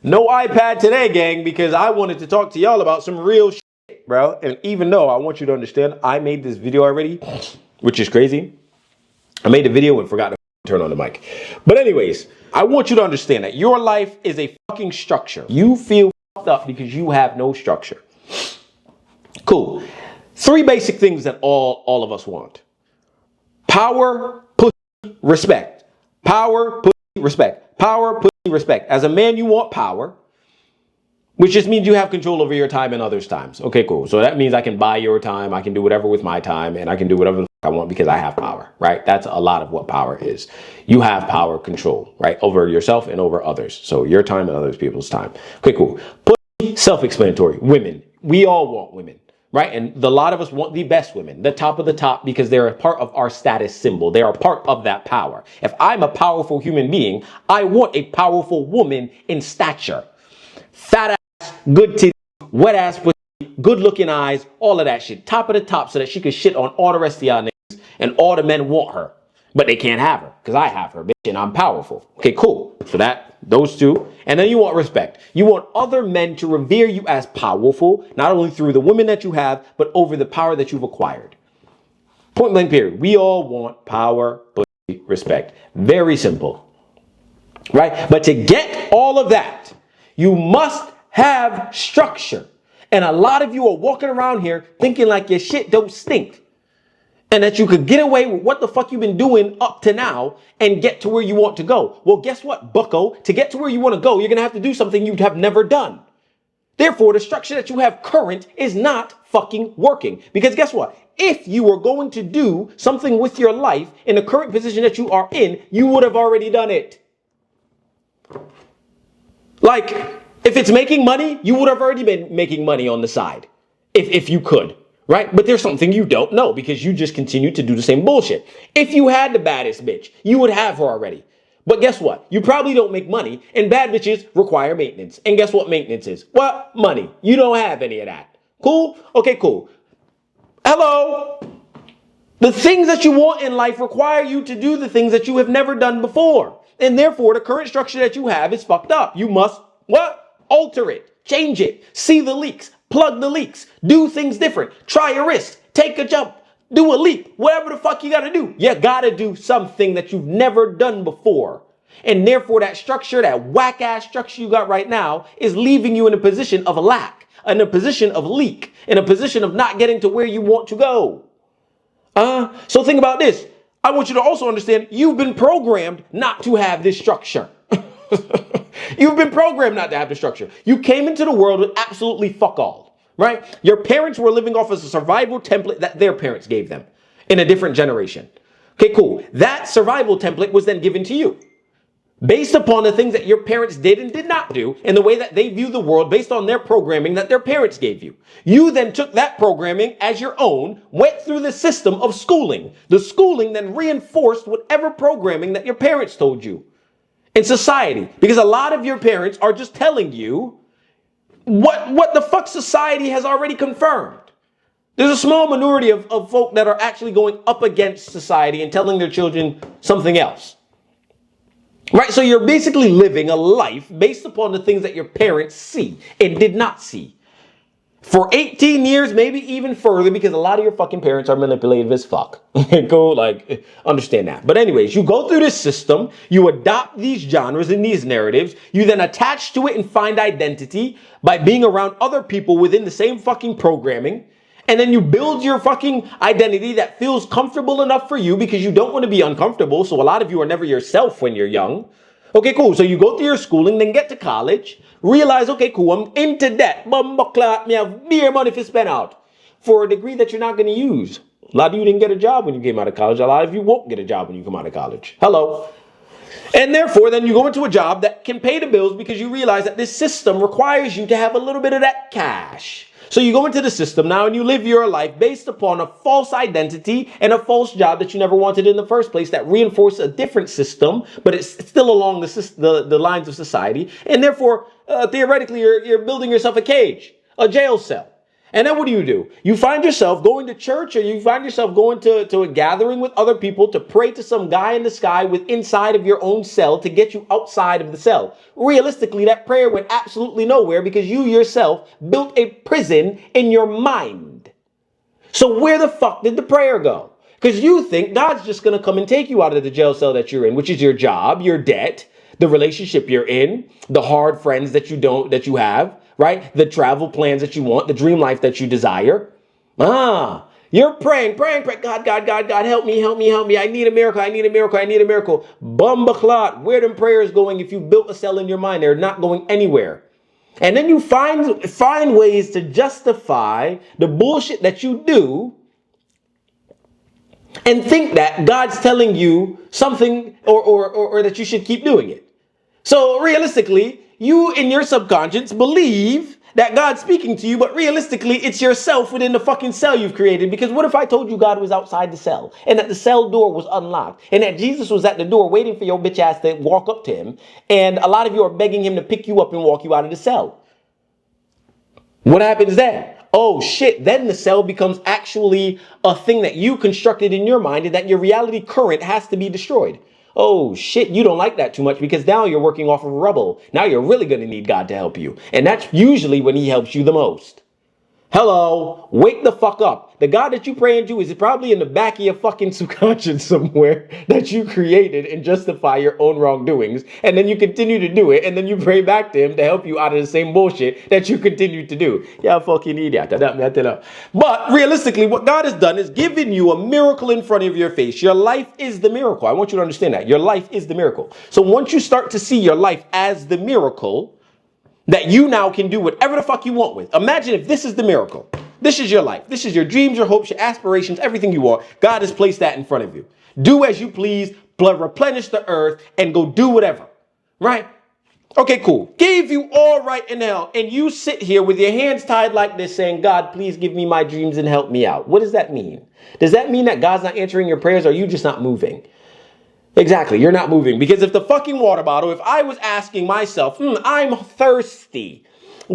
No iPad today, gang, because I wanted to talk to y'all about some real shit, bro. And even though I want you to understand, I made this video already, which is crazy. I made the video and forgot to turn on the mic. But anyways, I want you to understand that your life is a fucking structure. You feel fucked up because you have no structure. Cool. 3 basic things that all of us want. Power, pussy, respect. Power, pussy, respect. Power, pussy, respect. As a man, you want power, which just means you have control over your time and others' times. Okay, cool. So that means I can buy your time. I can do whatever with my time, and I can do whatever I want because I have power, right? That's a lot of what power is. You have power control, right? Over yourself and over others. So your time and other people's time. Okay, cool. Pussy, self-explanatory. Women. We all want women. Right? And a lot of us want the best women, the top of the top, because they're a part of our status symbol. They are part of that power. If I'm a powerful human being, I want a powerful woman in stature. Fat ass, good titties, wet ass pussy, good looking eyes, all of that shit. Top of the top so that she can shit on all the rest of y'all niggas and all the men want her. But they can't have her because I have her, bitch, and I'm powerful. Okay, cool. So those 2. And then you want respect. You want other men to revere you as powerful, not only through the women that you have, but over the power that you've acquired. Point blank period. We all want power, pussy, respect. Very simple. Right? But to get all of that, you must have structure. And a lot of you are walking around here thinking like your shit don't stink. And that you could get away with what the fuck you've been doing up to now and get to where you want to go. Well, guess what, bucko? To get to where you want to go, you're going to have to do something you have never done. Therefore, the structure that you have current is not fucking working. Because guess what? If you were going to do something with your life in the current position that you are in, you would have already done it. Like, if it's making money, you would have already been making money on the side. If you could. Right? But there's something you don't know because you just continue to do the same bullshit. If you had the baddest bitch, you would have her already. But guess what? You probably don't make money, and bad bitches require maintenance. And guess what maintenance is? What? Money. You don't have any of that. Cool? Okay, cool. Hello? The things that you want in life require you to do the things that you have never done before. And therefore, the current structure that you have is fucked up. You must, what? Alter it. Change it. See the leaks. Plug the leaks, do things different, try a risk, take a jump, do a leap, whatever the fuck you gotta do. You gotta do something that you've never done before. And therefore that structure, that whack ass structure you got right now is leaving you in a position of lack, in a position of leak, in a position of not getting to where you want to go. So think about this. I want you to also understand you've been programmed not to have this structure. You've been programmed not to have the structure. You came into the world with absolutely fuck all, right? Your parents were living off of a survival template that their parents gave them in a different generation. Okay, cool. That survival template was then given to you based upon the things that your parents did and did not do and the way that they view the world based on their programming that their parents gave you. You then took that programming as your own, went through the system of schooling. The schooling then reinforced whatever programming that your parents told you. In society, because a lot of your parents are just telling you what the fuck society has already confirmed. There's a small minority of folk that are actually going up against society and telling their children something else. Right? So you're basically living a life based upon the things that your parents see and did not see. For 18 years, maybe even further, because a lot of your fucking parents are manipulative as fuck. Go, like, understand that. But anyways, you go through this system, you adopt these genres and these narratives, you then attach to it and find identity by being around other people within the same fucking programming, and then you build your fucking identity that feels comfortable enough for you because you don't want to be uncomfortable, so a lot of you are never yourself when you're young. Okay, cool. So you go through your schooling, then get to college, realize, okay, cool, I'm into debt. Me have beer money to spend out for a degree that you're not going to use. A lot of you didn't get a job when you came out of college. A lot of you won't get a job when you come out of college. Hello. And therefore, then you go into a job that can pay the bills because you realize that this system requires you to have a little bit of that cash. So you go into the system now and you live your life based upon a false identity and a false job that you never wanted in the first place that reinforces a different system, but it's still along the lines of society. And therefore, theoretically, you're building yourself a cage, a jail cell. And then what do? You find yourself going to church, or you find yourself going to a gathering with other people to pray to some guy in the sky with inside of your own cell to get you outside of the cell. Realistically, that prayer went absolutely nowhere because you yourself built a prison in your mind. So where the fuck did the prayer go? Because you think God's just going to come and take you out of the jail cell that you're in, which is your job, your debt, the relationship you're in, the hard friends that you have, right? The travel plans that you want, the dream life that you desire. You're praying. God, help me. I need a miracle. I need a miracle. Bumbaclot. Where them prayers going if you built a cell in your mind? They're not going anywhere. And then you find ways to justify the bullshit that you do and think that God's telling you something or that you should keep doing it. So realistically, you in your subconscious believe that God's speaking to you, but realistically, it's yourself within the fucking cell you've created. Because what if I told you God was outside the cell and that the cell door was unlocked and that Jesus was at the door waiting for your bitch ass to walk up to him, and a lot of you are begging him to pick you up and walk you out of the cell? What happens then? Oh shit, then the cell becomes actually a thing that you constructed in your mind and that your reality current has to be destroyed. Oh shit, you don't like that too much because now you're working off of rubble. Now you're really going to need God to help you. And that's usually when he helps you the most. Hello, wake the fuck up. The God that you praying to is probably in the back of your fucking subconscious somewhere that you created and justify your own wrongdoings. And then you continue to do it. And then you pray back to him to help you out of the same bullshit that you continue to do. Yeah, fucking idiot. But realistically, what God has done is given you a miracle in front of your face. Your life is the miracle. I want you to understand that. Your life is the miracle. So once you start to see your life as the miracle, that you now can do whatever the fuck you want with. Imagine if this is the miracle. This is your life. This is your dreams, your hopes, your aspirations, everything you want. God has placed that in front of you. Do as you please, replenish the earth, and go do whatever. Right? Okay, cool. Gave you all right in hell, and you sit here with your hands tied like this saying, God, please give me my dreams and help me out. What does that mean? Does that mean that God's not answering your prayers, or are you just not moving? Exactly, you're not moving. Because if the fucking water bottle, if I was asking myself, I'm thirsty.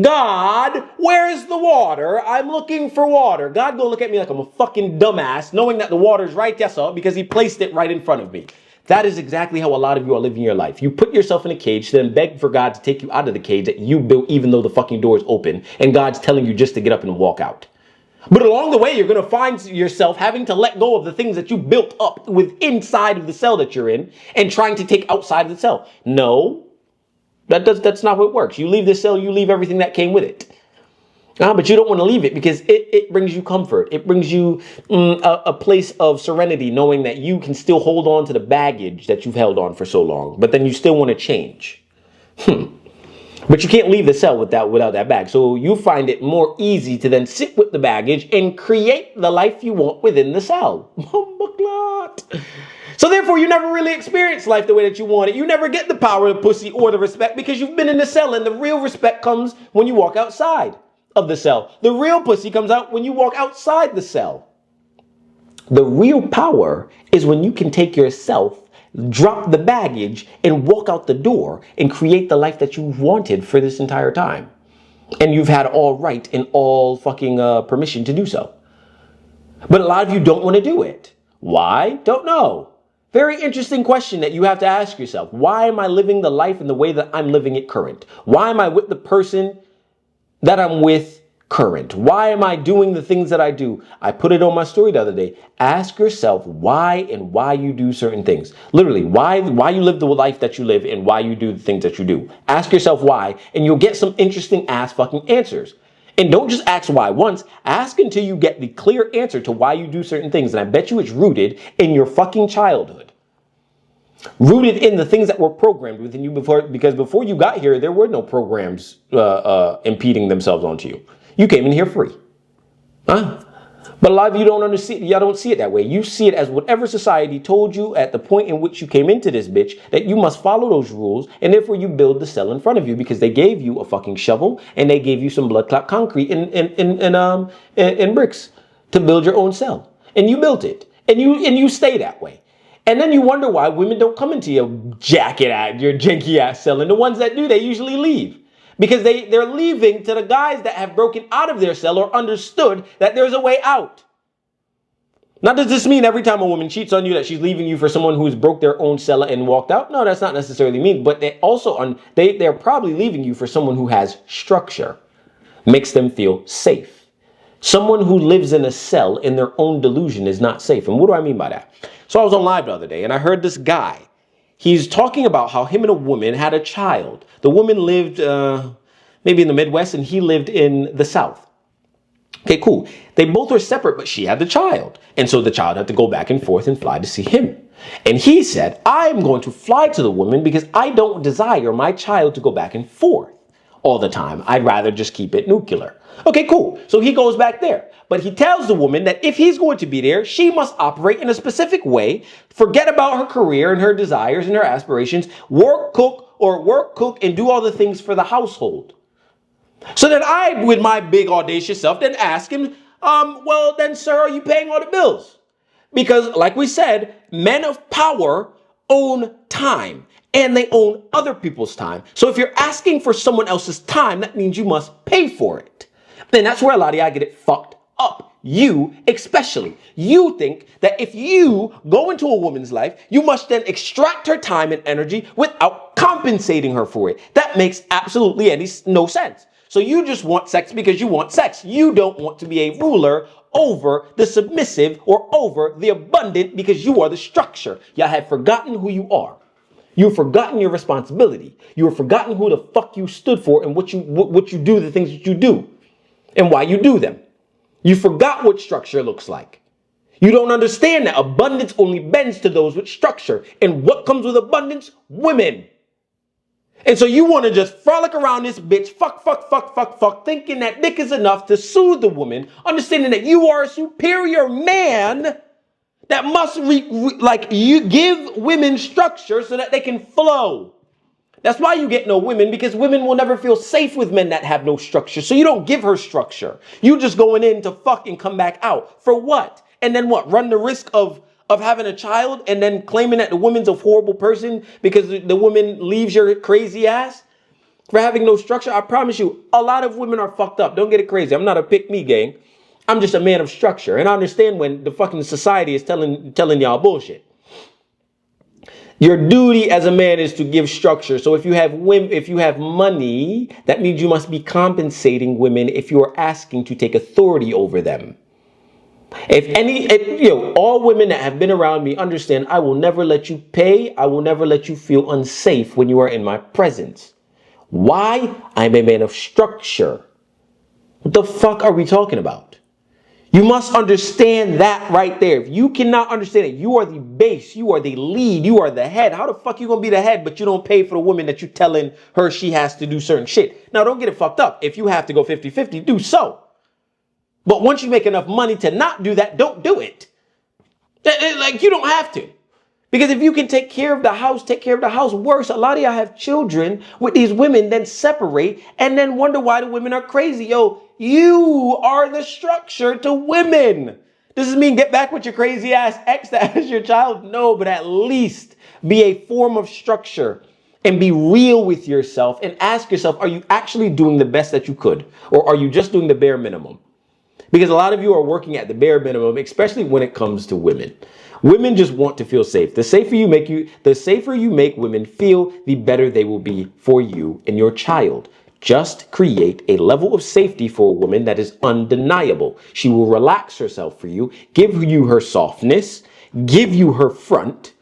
God, where's the water? I'm looking for water. God gonna look at me like I'm a fucking dumbass, knowing that the water's right there, sir, because he placed it right in front of me. That is exactly how a lot of you are living your life. You put yourself in a cage, then beg for God to take you out of the cage that you built, even though the fucking door is open, and God's telling you just to get up and walk out. But along the way, you're going to find yourself having to let go of the things that you built up with inside of the cell that you're in and trying to take outside of the cell. No, that's not how it works. You leave the cell, you leave everything that came with it. But you don't want to leave it because it brings you comfort. It brings you a place of serenity, knowing that you can still hold on to the baggage that you've held on for so long, but then you still want to change. But you can't leave the cell without that bag. So you find it more easy to then sit with the baggage and create the life you want within the cell. So therefore, you never really experience life the way that you want it. You never get the power, the pussy, or the respect because you've been in the cell, and the real respect comes when you walk outside of the cell. The real pussy comes out when you walk outside the cell. The real power is when you can take yourself, drop the baggage, and walk out the door and create the life that you've wanted for this entire time. And you've had all right and all fucking permission to do so. But a lot of you don't want to do it. Why? Don't know. Very interesting question that you have to ask yourself. Why am I living the life in the way that I'm living it current? Why am I with the person that I'm with current? Why am I doing the things that I do? I put it on my story the other day. Ask yourself why and why you do certain things. Literally, why you live the life that you live and why you do the things that you do. Ask yourself why, and you'll get some interesting ass fucking answers. And don't just ask why once. Ask until you get the clear answer to why you do certain things. And I bet you it's rooted in your fucking childhood. Rooted in the things that were programmed within you before, because before you got here, there were no programs impeding themselves onto you. You came in here free. But a lot of you don't understand. Y'all don't see it that way. You see it as whatever society told you at the point in which you came into this bitch that you must follow those rules, and therefore you build the cell in front of you because they gave you a fucking shovel and they gave you some blood clot concrete and bricks to build your own cell, and you built it, and you stay that way. And then you wonder why women don't come into your janky ass cell, and the ones that do, they usually leave. because they're leaving to the guys that have broken out of their cell or understood that there's a way out. Now, does this mean every time a woman cheats on you that she's leaving you for someone who's broke their own cell and walked out? No, that's not necessarily mean. But they also they're probably leaving you for someone who has structure, makes them feel safe. Someone who lives in a cell in their own delusion is not safe. And what do I mean by that? So I was on live the other day and I heard this guy. He's talking about how him and a woman had a child. The woman lived maybe in the Midwest and he lived in the South. Okay, cool. They both were separate, but she had the child. And so the child had to go back and forth and fly to see him. And he said, I'm going to fly to the woman because I don't desire my child to go back and forth all the time. I'd rather just keep it nuclear. Okay, cool. So he goes back there. But he tells the woman that if he's going to be there, she must operate in a specific way, forget about her career and her desires and her aspirations, work, cook, and do all the things for the household. So then I, with my big audacious self, then ask him, well, then, sir, are you paying all the bills? Because like we said, men of power own time and they own other people's time. So if you're asking for someone else's time, that means you must pay for it. And that's where a lot of y'all get it fucked up. You especially. You think that if you go into a woman's life, you must then extract her time and energy without compensating her for it. That makes absolutely no sense. So you just want sex because you want sex. You don't want to be a ruler over the submissive or over the abundant because you are the structure. Y'all have forgotten who you are. You've forgotten your responsibility. You have forgotten who the fuck you stood for and what you do, the things that you do and why you do them. You forgot what structure looks like. You don't understand that abundance only bends to those with structure. And what comes with abundance? Women. And so you want to just frolic around this bitch, fuck, thinking that dick is enough to soothe the woman, understanding that you are a superior man that must you give women structure so that they can flow. That's why you get no women, because women will never feel safe with men that have no structure. So you don't give her structure. You just going in to fuck and come back out. For what? And then what? Run the risk of having a child and then claiming that the woman's a horrible person because the woman leaves your crazy ass for having no structure. I promise you, a lot of women are fucked up. Don't get it crazy. I'm not a pick me gang. I'm just a man of structure. And I understand when the fucking society is telling y'all bullshit. Your duty as a man is to give structure. So if you have money, that means you must be compensating women if you are asking to take authority over them. All women that have been around me understand I will never let you pay. I will never let you feel unsafe when you are in my presence. Why? I'm a man of structure. What the fuck are we talking about? You must understand that right there. If you cannot understand it, you are the base, you are the lead, you are the head. How the fuck you gonna be the head, but you don't pay for the woman that you telling her she has to do certain shit? Now, don't get it fucked up. If you have to go 50-50, do so. But once you make enough money to not do that, don't do it. Like, you don't have to. Because if you can take care of the house, take care of the house. Worse, a lot of y'all have children with these women, then separate and then wonder why the women are crazy. Yo, you are the structure to women. Does this mean get back with your crazy ass ex that has your child? No, but at least be a form of structure and be real with yourself and ask yourself, are you actually doing the best that you could? Or are you just doing the bare minimum? Because a lot of you are working at the bare minimum, especially when it comes to women. Women just want to feel safe. The safer you make women feel, the better they will be for you and your child. Just create a level of safety for a woman that is undeniable. She will relax herself for you, give you her softness, give you her front,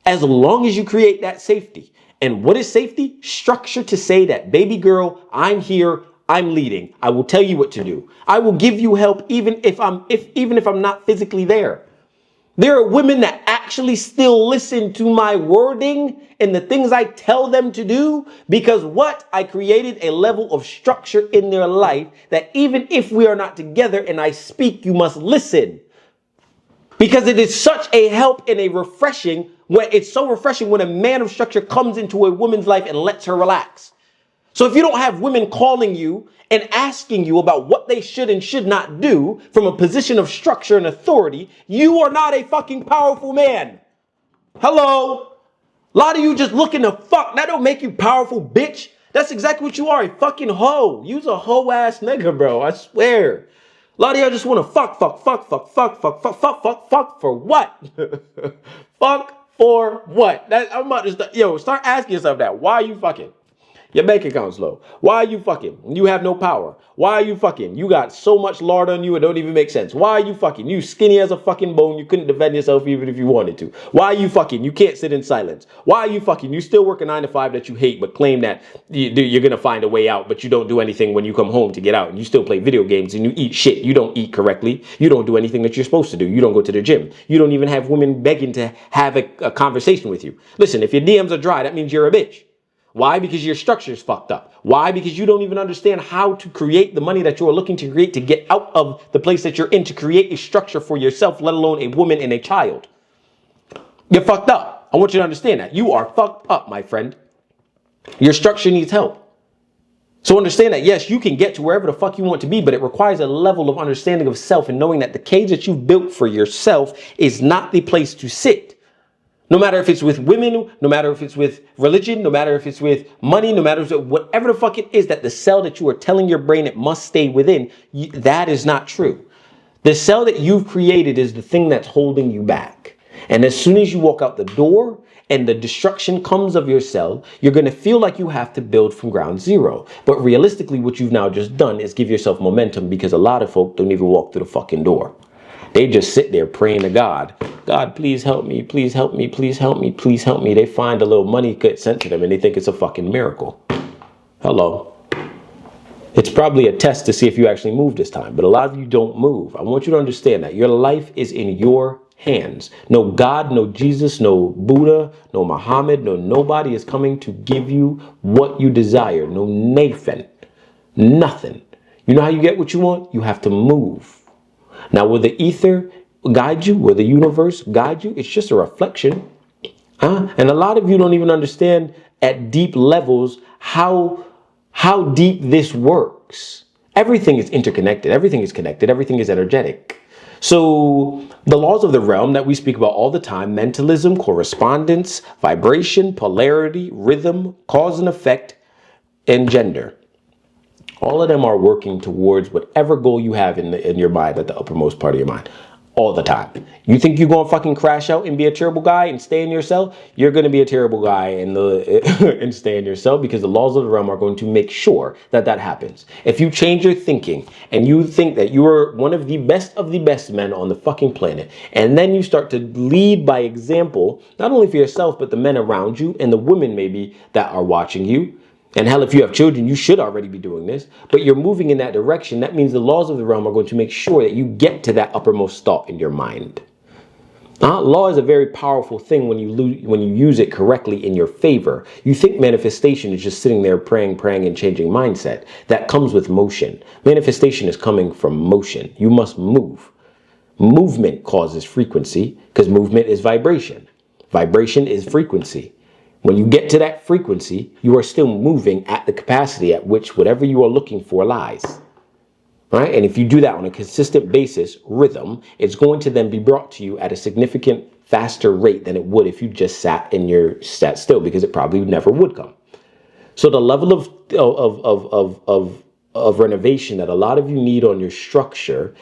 as long as you create that safety. And what is safety? Structure to say that, baby girl, I'm here. I'm leading. I will tell you what to do. I will give you help even if I'm not physically there. There are women that actually still listen to my wording and the things I tell them to do because I created a level of structure in their life that even if we are not together and I speak, you must listen. Because it is such a help and it's so refreshing when a man of structure comes into a woman's life and lets her relax. So if you don't have women calling you and asking you about what they should and should not do from a position of structure and authority, you are not a fucking powerful man. Hello? A lot of you just looking to fuck. That don't make you powerful, bitch. That's exactly what you are, a fucking hoe. You's a hoe ass nigga, bro. I swear. A lot of y'all just want to fuck for what? Fuck for what? I'm about to start asking yourself that. Why are you fucking? Your bank account's low. Why are you fucking? You have no power. Why are you fucking? You got so much lard on you, it don't even make sense. Why are you fucking? You skinny as a fucking bone. You couldn't defend yourself even if you wanted to. Why are you fucking? You can't sit in silence. Why are you fucking? You still work a 9 to 5 that you hate, but claim that you're going to find a way out, but you don't do anything when you come home to get out. And you still play video games and you eat shit. You don't eat correctly. You don't do anything that you're supposed to do. You don't go to the gym. You don't even have women begging to have a conversation with you. Listen, if your DMs are dry, that means you're a bitch. Why? Because your structure is fucked up. Why? Because you don't even understand how to create the money that you are looking to create to get out of the place that you're in, to create a structure for yourself, let alone a woman and a child. You're fucked up. I want you to understand that. You are fucked up, my friend. Your structure needs help. So understand that, yes, you can get to wherever the fuck you want to be, but it requires a level of understanding of self and knowing that the cage that you've built for yourself is not the place to sit. No matter if it's with women, no matter if it's with religion, no matter if it's with money, no matter whatever the fuck it is, that the cell that you are telling your brain it must stay within, that is not true. The cell that you've created is the thing that's holding you back. And as soon as you walk out the door and the destruction comes of your cell, you're going to feel like you have to build from ground zero. But realistically, what you've now just done is give yourself momentum, because a lot of folk don't even walk through the fucking door. They just sit there praying to God. God, please help me. Please help me. Please help me. Please help me. They find a little money get sent to them and they think it's a fucking miracle. Hello. It's probably a test to see if you actually move this time. But a lot of you don't move. I want you to understand that your life is in your hands. No God, no Jesus, no Buddha, no Muhammad, no nobody is coming to give you what you desire. No Nathan. Nothing. You know how you get what you want? You have to move. Now, will the ether guide you? Will the universe guide you? It's just a reflection. And a lot of you don't even understand at deep levels how deep this works. Everything is interconnected. Everything is connected. Everything is energetic. So the laws of the realm that we speak about all the time, mentalism, correspondence, vibration, polarity, rhythm, cause and effect, and gender. All of them are working towards whatever goal you have in your mind, at the uppermost part of your mind, all the time. You think you're going to fucking crash out and be a terrible guy and stay in your cell? You're going to be a terrible guy and stay in your cell, because the laws of the realm are going to make sure that that happens. If you change your thinking and you think that you are one of the best men on the fucking planet, and then you start to lead by example, not only for yourself, but the men around you and the women maybe that are watching you. And hell, if you have children, you should already be doing this, but you're moving in that direction. That means the laws of the realm are going to make sure that you get to that uppermost thought in your mind. Law is a very powerful thing when you use it correctly in your favor. You think manifestation is just sitting there praying, and changing mindset. That comes with motion. Manifestation is coming from motion. You must move. Movement causes frequency, because movement is vibration. Vibration is frequency. When you get to that frequency, you are still moving at the capacity at which whatever you are looking for lies. Right? And if you do that on a consistent basis, rhythm, it's going to then be brought to you at a significant faster rate than it would if you just sat still, because it probably never would come. So the level of renovation that a lot of you need on your structure,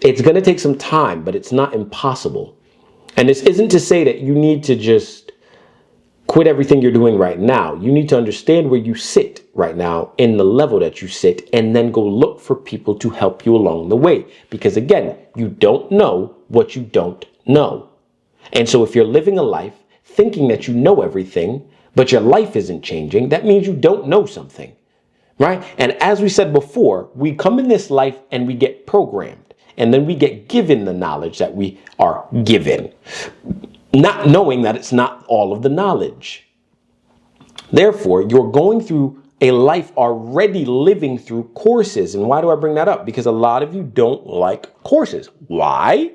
it's going to take some time, but it's not impossible. And this isn't to say that you need to just quit everything you're doing right now. You need to understand where you sit right now in the level that you sit, and then go look for people to help you along the way. Because again, you don't know what you don't know. And so if you're living a life thinking that you know everything, but your life isn't changing, that means you don't know something, right? And as we said before, we come in this life and we get programmed, and then we get given the knowledge that we are given, not knowing that it's not all of the knowledge. Therefore, you're going through a life already living through courses. And why do I bring that up? Because a lot of you don't like courses. Why?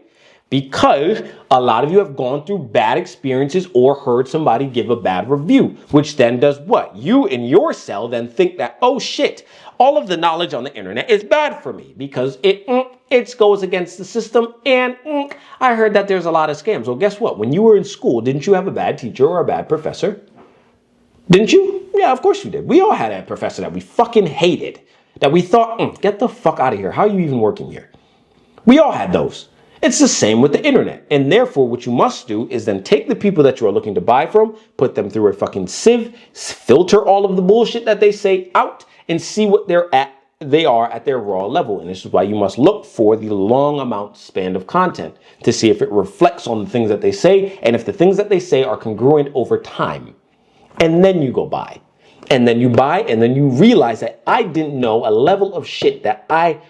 Because a lot of you have gone through bad experiences or heard somebody give a bad review, which then does what? You in your cell then think that, oh shit, all of the knowledge on the internet is bad for me because it goes against the system, and I heard that there's a lot of scams. Well, guess what? When you were in school, didn't you have a bad teacher or a bad professor? Didn't you? Yeah, of course you did. We all had a professor that we fucking hated. That we thought, get the fuck out of here. How are you even working here? We all had those. It's the same with the internet. And therefore, what you must do is then take the people that you are looking to buy from, put them through a fucking sieve, filter all of the bullshit that they say out, and see what they are at their raw level. And this is why you must look for the long amount span of content to see if it reflects on the things that they say, and if the things that they say are congruent over time. And then you go buy. And then you buy, and then you realize that I didn't know a level of shit that I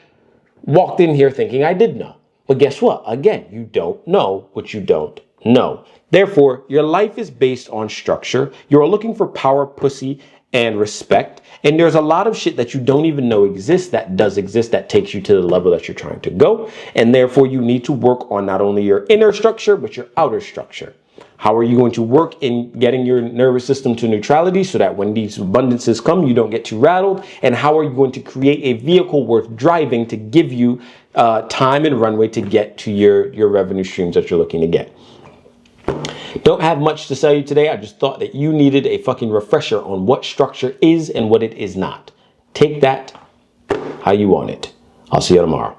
walked in here thinking I did know. But guess what? Again, you don't know what you don't know. Therefore, your life is based on structure. You're looking for power, pussy, and respect. And there's a lot of shit that you don't even know exists that does exist that takes you to the level that you're trying to go. And therefore, you need to work on not only your inner structure, but your outer structure. How are you going to work in getting your nervous system to neutrality so that when these abundances come, you don't get too rattled? And how are you going to create a vehicle worth driving to give you time and runway to get to your revenue streams that you're looking to get? Don't have much to tell you today. I just thought that you needed a fucking refresher on what structure is and what it is not. Take that how you want it. I'll see you tomorrow.